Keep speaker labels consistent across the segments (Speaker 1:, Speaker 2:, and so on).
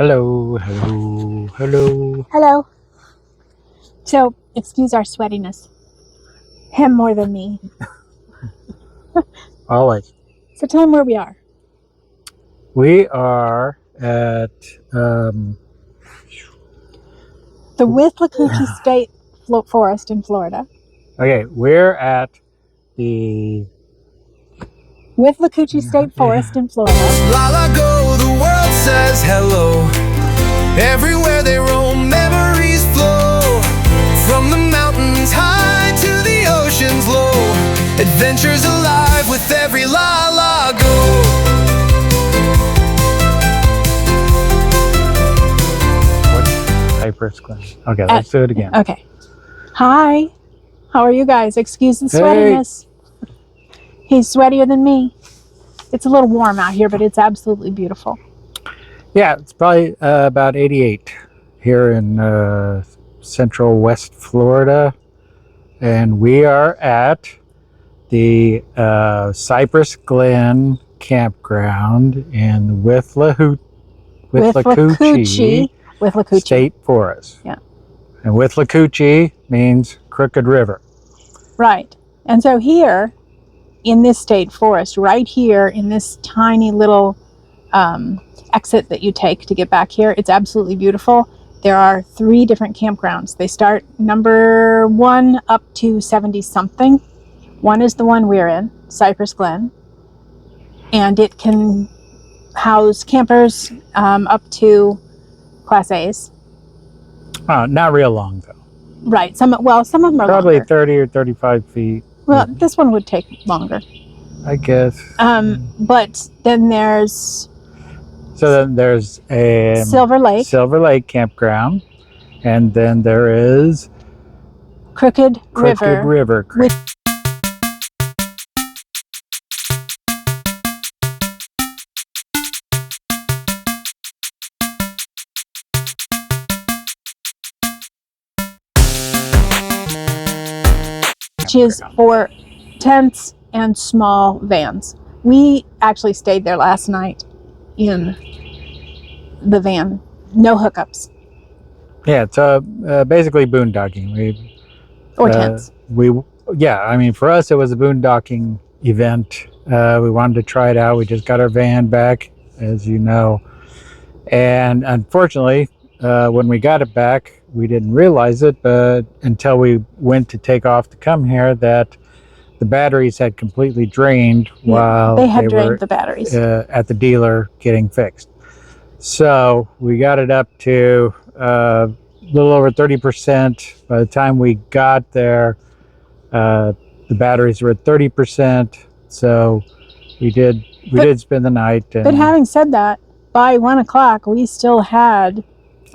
Speaker 1: Hello, hello, hello.
Speaker 2: Hello. So, excuse our sweatiness. Him more than me.
Speaker 1: Always.
Speaker 2: So tell him where we are.
Speaker 1: We are at
Speaker 2: The Withlacoochee State Forest in Florida.
Speaker 1: okay, we're at the
Speaker 2: Withlacoochee State Forest in Florida.
Speaker 3: LaLa Go, the world says hello. Everywhere they roam, memories flow. From the mountains high to the oceans low. Adventures alive with every LaLa Go.
Speaker 1: Cypress Glen. Okay, let's do it again.
Speaker 2: Okay. Hi. How are you guys? Excuse the sweatiness. He's sweatier than me. It's a little warm out here, but it's absolutely beautiful.
Speaker 1: Yeah, it's probably about 88 here in central West Florida. And we are at the Cypress Glen Campground in Withlacoochee State Forest.
Speaker 2: Yeah.
Speaker 1: And Withlacoochee means crooked river.
Speaker 2: Right. And so here in this state forest, right here in this tiny little exit that you take to get back here, it's absolutely beautiful. There are 3 different campgrounds. They start number 1 up to 70 something. One is the one we're in, Cypress Glen, and it can house campers up to Class A's.
Speaker 1: Not real long though.
Speaker 2: Right. Some of them are
Speaker 1: Probably
Speaker 2: longer.
Speaker 1: 30 or 35 feet.
Speaker 2: Well, this one would take longer.
Speaker 1: I guess.
Speaker 2: But then there's
Speaker 1: a
Speaker 2: Silver Lake
Speaker 1: campground, and then there is
Speaker 2: Crooked
Speaker 1: River.
Speaker 2: Which is for tents and small vans. We actually stayed there last night in the van. No hookups.
Speaker 1: Yeah, it's basically boondocking.
Speaker 2: Tents.
Speaker 1: I mean, for us, it was a boondocking event. We wanted to try it out. We just got our van back, as you know. And unfortunately, when we got it back, we didn't realize it, but until we went to take off to come here, that the batteries had completely drained while
Speaker 2: they drained the batteries
Speaker 1: at the dealer getting fixed. So we got it up to a little over 30%. By the time we got there, the batteries were at 30%. So we did spend the night.
Speaker 2: But having said that, by 1 o'clock, we still had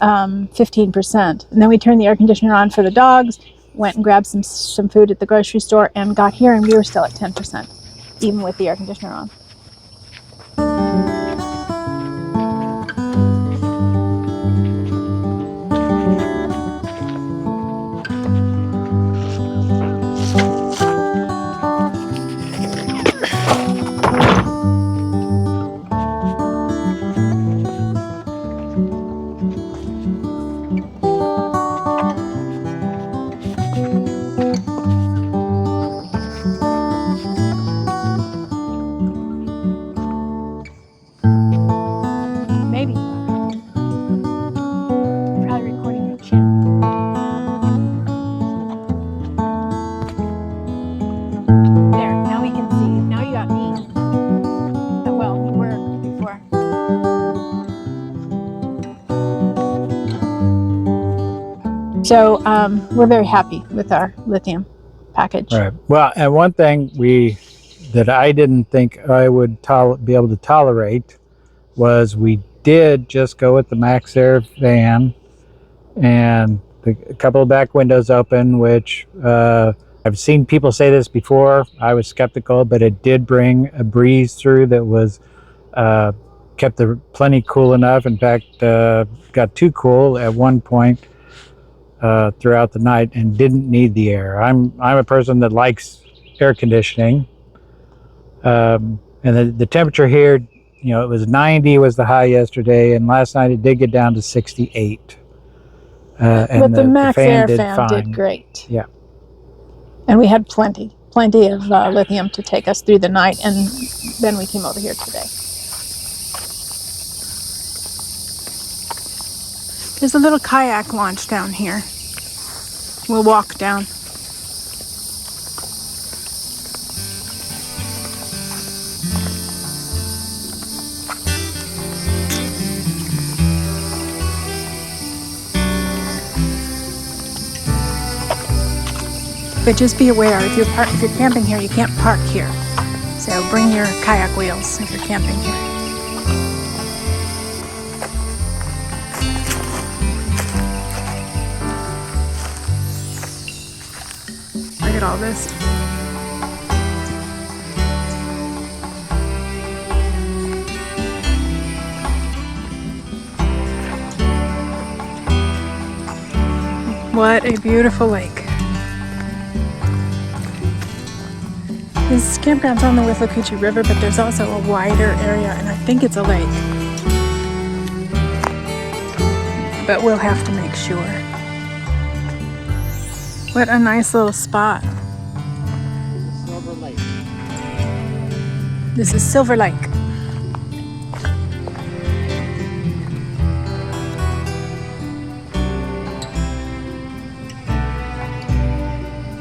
Speaker 2: 15%. And then we turned the air conditioner on for the dogs, went and grabbed some food at the grocery store, and got here, and we were still at 10%, even with the air conditioner on. Maybe you are. Probably recording your chin. There, now we can see. Now you got me. Well, we were before. So we're very happy with our lithium package.
Speaker 1: Right. Well, and one thing that I didn't think I would be able to tolerate was we did just go with the Max Air van and a couple of back windows open, which I've seen people say this before. I was skeptical, but it did bring a breeze through that was kept the plenty cool enough. In fact, got too cool at one point throughout the night and didn't need the air. I'm a person that likes air conditioning, and the temperature here it was 90 was the high yesterday, and last night it did get down to 68. And
Speaker 2: but the max air
Speaker 1: did
Speaker 2: fan
Speaker 1: fine.
Speaker 2: did great.
Speaker 1: Yeah.
Speaker 2: And we had plenty of lithium to take us through the night, and then we came over here today. There's a little kayak launch down here. We'll walk down. But just be aware, if you're camping here, you can't park here. So bring your kayak wheels if you're camping here. Look at all this. What a beautiful lake. This campground's on the Withlacoochee River, but there's also a wider area, and I think it's a lake. But we'll have to make sure. What a nice little spot.
Speaker 1: Silver Lake.
Speaker 2: This is Silver Lake.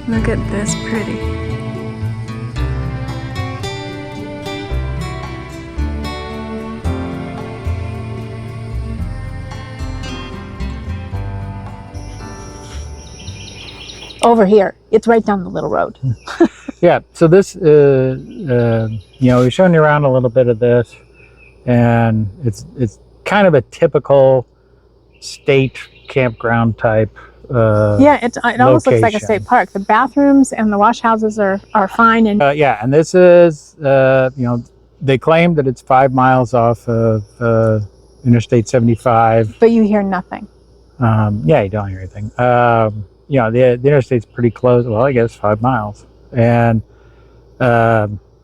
Speaker 2: Look at this pretty. Over here, it's right down the little road.
Speaker 1: Yeah, so this, we've shown you around a little bit of this, and it's kind of a typical state campground type.
Speaker 2: Yeah, it almost looks like a
Speaker 1: location.
Speaker 2: state park. The bathrooms and the wash houses are fine. And
Speaker 1: Yeah, and this is, they claim that it's 5 miles off of Interstate 75.
Speaker 2: but you hear nothing.
Speaker 1: Yeah, you don't hear anything. The interstate's pretty close. Well, I guess 5 miles, and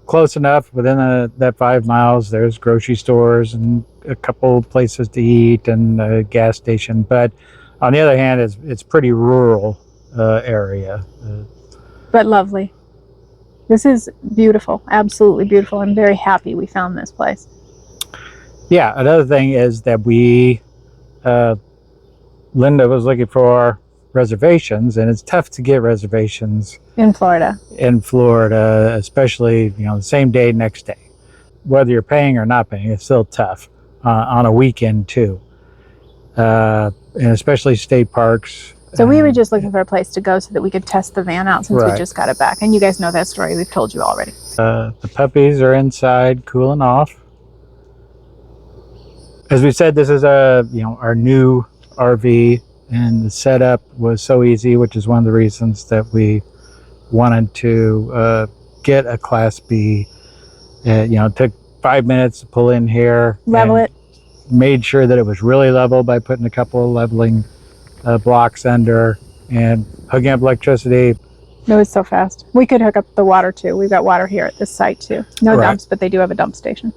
Speaker 1: close enough. Within that 5 miles, there's grocery stores and a couple places to eat and a gas station. But on the other hand, it's pretty rural area.
Speaker 2: But lovely. This is beautiful, absolutely beautiful. I'm very happy we found this place.
Speaker 1: Yeah, another thing is that Linda was looking for reservations, and it's tough to get reservations
Speaker 2: In Florida.
Speaker 1: especially the same day, next day. Whether you're paying or not paying, it's still tough on a weekend too, and especially state parks.
Speaker 2: So we were just looking for a place to go so that we could test the van out since we
Speaker 1: Right.
Speaker 2: just got it back. And you guys know that story. We've told you already.
Speaker 1: The puppies are inside cooling off. As we said, this is our new RV, and the setup was so easy, which is one of the reasons that we wanted to get a Class B. It took 5 minutes to pull in here.
Speaker 2: Level
Speaker 1: and
Speaker 2: it.
Speaker 1: Made sure that it was really level by putting a couple of leveling blocks under and hooking up electricity.
Speaker 2: It was so fast. We could hook up the water too. We've got water here at this site too. No
Speaker 1: Right.
Speaker 2: dumps, but they do have a dump station.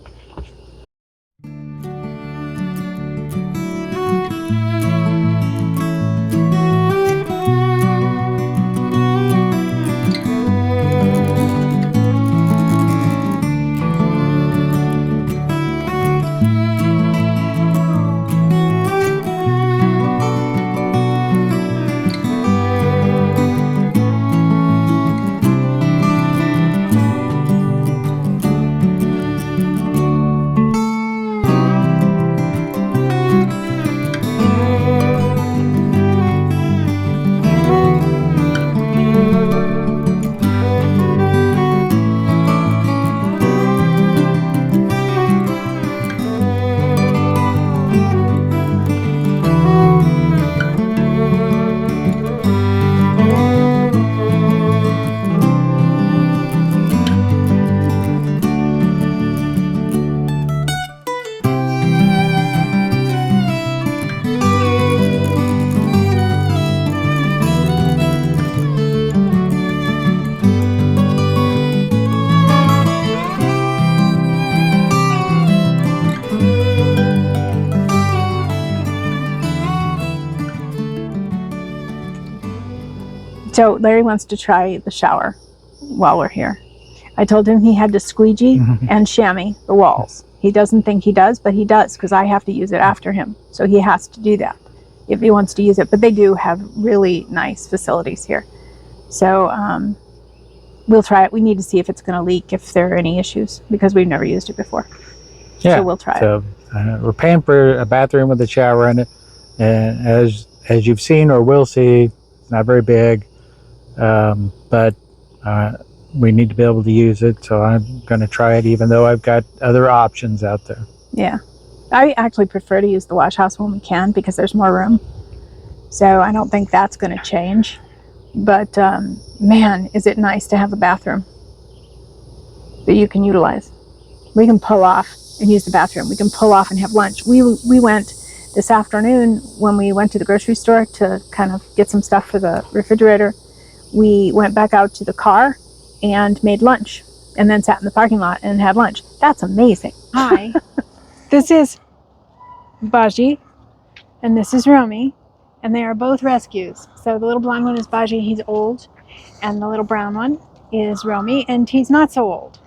Speaker 2: So Larry wants to try the shower while we're here. I told him he had to squeegee and chamois the walls. He doesn't think he does, but he does, because I have to use it after him. So he has to do that if he wants to use it. But they do have really nice facilities here. So we'll try it. We need to see if it's going to leak, if there are any issues, because we've never used it before.
Speaker 1: Yeah,
Speaker 2: so we'll try it.
Speaker 1: So we're paying for a bathroom with a shower in it, and as you've seen or will see, it's not very big, but we need to be able to use it. So I'm going to try it, even though I've got other options out there.
Speaker 2: Yeah, I actually prefer to use the wash house when we can, because there's more room. So I don't think that's going to change. But man, is it nice to have a bathroom that you can utilize. We can pull off and use the bathroom. We can pull off and have lunch. We went this afternoon when we went to the grocery store to kind of get some stuff for the refrigerator. We went back out to the car and made lunch, and then sat in the parking lot and had lunch. That's amazing. Hi, this is Baji, and this is Romy, and they are both rescues. So the little blonde one is Baji, he's old, and the little brown one is Romy, and he's not so old.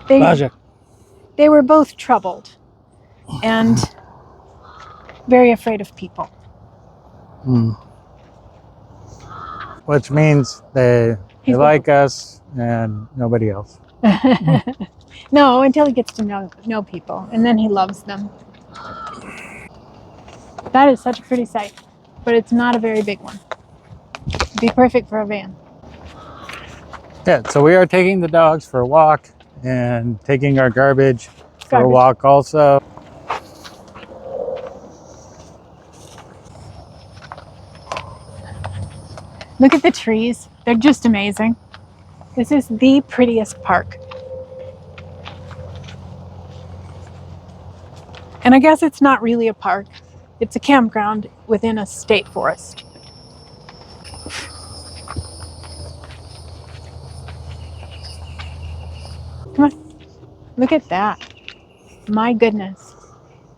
Speaker 2: They were both troubled and very afraid of people.
Speaker 1: Which means they like us and nobody else.
Speaker 2: No, until he gets to know people, and then he loves them. That is such a pretty sight, but it's not a very big one. It'd be perfect for a van.
Speaker 1: Yeah, so we are taking the dogs for a walk and taking our garbage for a walk also.
Speaker 2: Look at the trees. They're just amazing. This is the prettiest park. And I guess it's not really a park. It's a campground within a state forest. Come on, look at that. My goodness.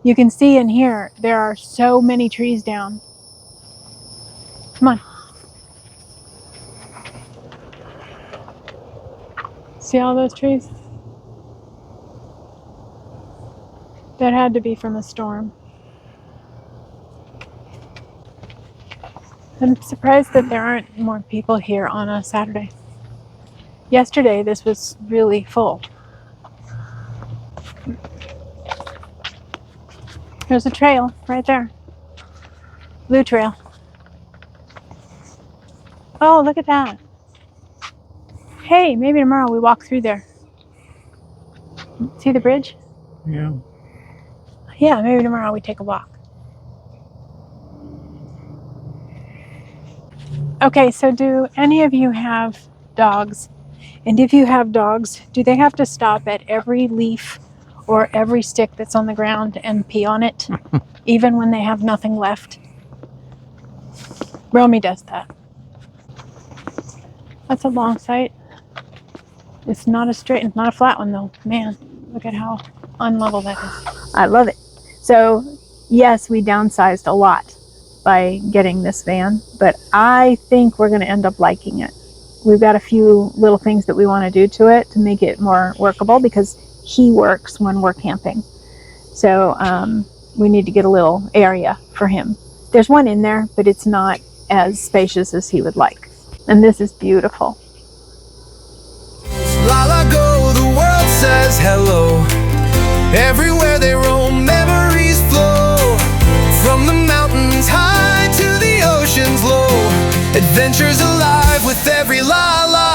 Speaker 2: You can see in here, there are so many trees down. Come on. See all those trees? That had to be from a storm. I'm surprised that there aren't more people here on a Saturday. Yesterday, this was really full. There's a trail right there. Blue trail. Oh, look at that. Hey, maybe tomorrow we walk through there. See the bridge?
Speaker 1: Yeah.
Speaker 2: Yeah, maybe tomorrow we take a walk. Okay, so do any of you have dogs? And if you have dogs, do they have to stop at every leaf or every stick that's on the ground and pee on it, even when they have nothing left? Romy does that. That's a long sight. It's not a straight, it's not a flat one though. Man, look at how unlevel that is. I love it. So yes, we downsized a lot by getting this van, but I think we're going to end up liking it. We've got a few little things that we want to do to it to make it more workable, because he works when we're camping. So we need to get a little area for him. There's one in there, but it's not as spacious as he would like. And this is beautiful.
Speaker 3: LaLa Go, the world says hello. Everywhere they roam, memories flow. From the mountains high to the oceans low. Adventures alive with every LaLa